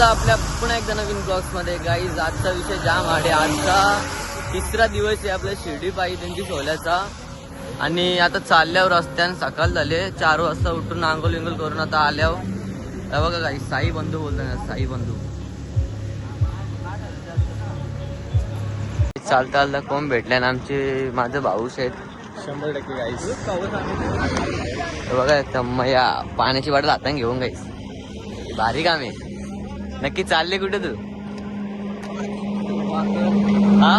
चला आपल्या पुन्हा एकदा नवीन ब्लॉग्स मध्ये गाईज. आजचा विषय जाम आहे. आजचा तिसरा दिवस आहे आपल्या शिर्डी पायी त्यांची सोहळ्याचा. आणि आता चालल्यावर रस्त्याने सकाळ झाले 4 वाजता उठून आंघोळ विंगोल करून आता आल्यावर बघा गाई साई बंधू बोलतात. साई बंधू चालता चालता कोण भेटले ना आमचे माझे भाऊस आहेत 100% गाईस. बघा एकदम या पाण्याची वाट हाताने घेऊन गाईस. भारी काम आहे. नक्की चालले कुठे तू? हा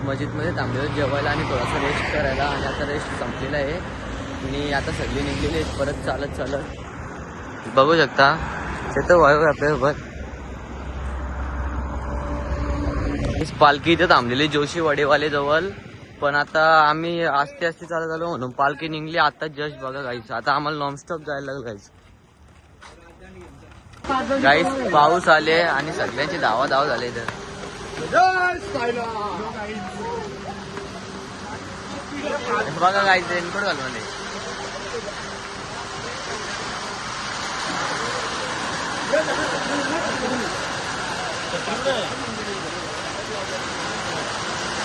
मस्जिद मध्ये थांबलेलो जेवायला आणि थोडासा रेस्ट करायला. आणि आता रेस्ट संपलेला आहे आणि आता सगळे निघलेले आहेत परत चालत चालत. बघू शकता ते तर वाय आपल्यासोबत पालखी इथे थांबलेली जोशी वडेवाले जवळ. पण आता आम्ही आस्ते आस्ते चालत आलो म्हणून पालखी निघली आता जस्ट. बघा गाईस आता आम्हाला नॉनस्टॉप जायला लागलं गाईस. गाईस पाऊस आले आणि सगळ्यांची धावा झाले इथं. बघा गाईस रेनकोट घालून आले.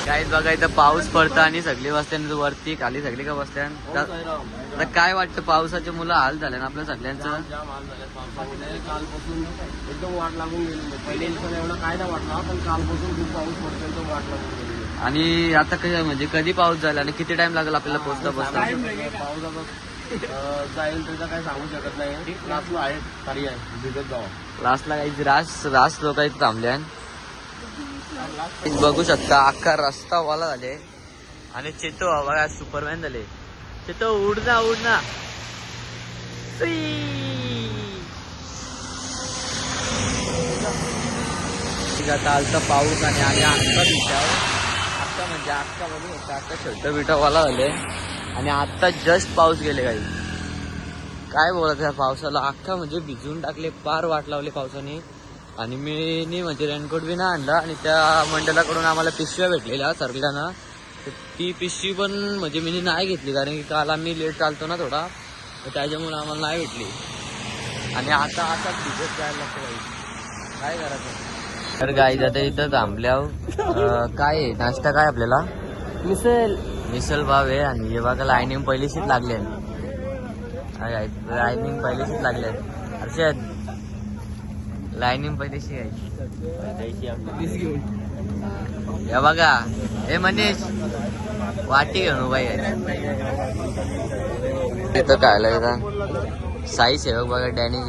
गाईस बघा इथं पाऊस पडतं आणि सगळी बसत्यान वरती खाली सगळी का बसत्यान. आता काय वाटतं पावसाचे मुलं हाल झाले ना आपल्या सगळ्यांचं. कालपासून एकदम वाट लागून गेली. पहिले एवढा काय नाही वाटला पण कालपासून खूप पाऊस पडतो एकदम वाट लागून गेली. आणि आता कसं म्हणजे कधी पाऊस झाला आणि किती टाइम लागला आपल्याला पोहोचता पावसाचा जाईल त्याचा काही सांगू शकत नाही. लास्टला आहे खाली आहे भिजत जावा. लास्टला काही रास लोक इथे थांबल्या. बघू शकता अख्खा रस्ता वाला झाले आणि चेतो बघा सुपरमॅन झाले. चेतो उडना उडना. आता आलता पाऊस आणि आम्ही अख्खा बिटाव अख्खा म्हणजे अख्खा बघू शकता अख्खा छोट बिटावाला झाले. आणि आता जस्ट पाऊस गेले काही काय बोलत त्या पावसाला अख्खा म्हणजे भिजून टाकले. पार वाट लावले पावसाने. आणि मी म्हणजे रेनकोट बी ना आणला. आणि त्या मंडळाकडून आम्हाला पिशव्या भेटलेल्या सरकल्यानं. ती पिशवी पण म्हणजे मी नाही घेतली कारण की काल आम्ही लेट चालतो ना थोडा तर त्याच्यामुळे आम्हाला नाही भेटली. आणि आता भिजत जायला लागतं काय करायचं. तर गाईज आता इथं थांबल्यावर काय आहे नाश्ता काय आपल्याला मिसल भाव आहे. आणि हे बघा लाईनिंग पहिली शीट लागली. लाईनिंग पहिली शीट लागली हर्षद. लाईनिंग पहिलीशी आहे या बघा. हे मनीष वाटी घेऊन बाई तिथं काय लागेल साई सेवक बघा डॅनी.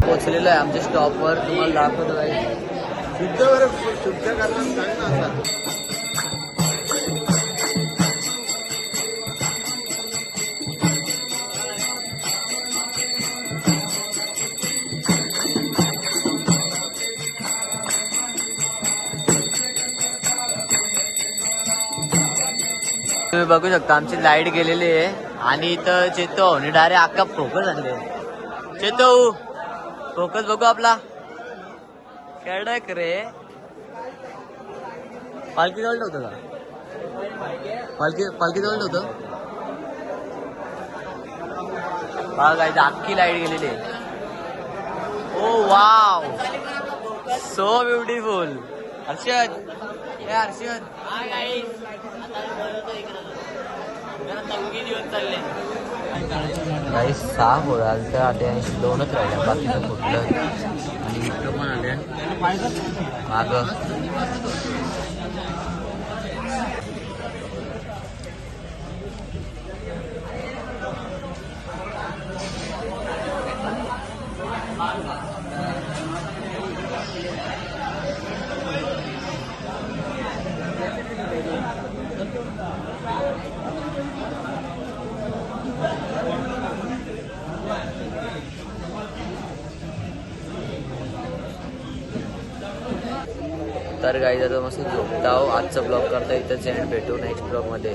पोचलेलो आहे आमच्या स्टॉपवर. तुम्हाला दाखवतो काय शुद्ध करणार सांग ना असा. तुम्ही बघू शकता आमची लाईट गेलेली आहे आणि इथं चेतो आणि डायरेक्ट अख्खा फोकस आणले. चेतो फोकस बघू आपला कडक रे. पालखी जवळ होतं का? पालखी जवळ होतं. बघा इथं अख्खी लाईट गेलेली आहे. ओ वाव सो ब्युटिफुल. हर्षद हे हर्षद काही 6 होळ्या आल्या तर 2च राहिल्या बाकीचं फुटलं. आणि इकडं पण आल्या माग. तर गाईज आता मस्त झोपताव. आजचा ब्लॉग करता इथंच एंड. भेटू नेक्स्ट ब्लॉग मध्ये.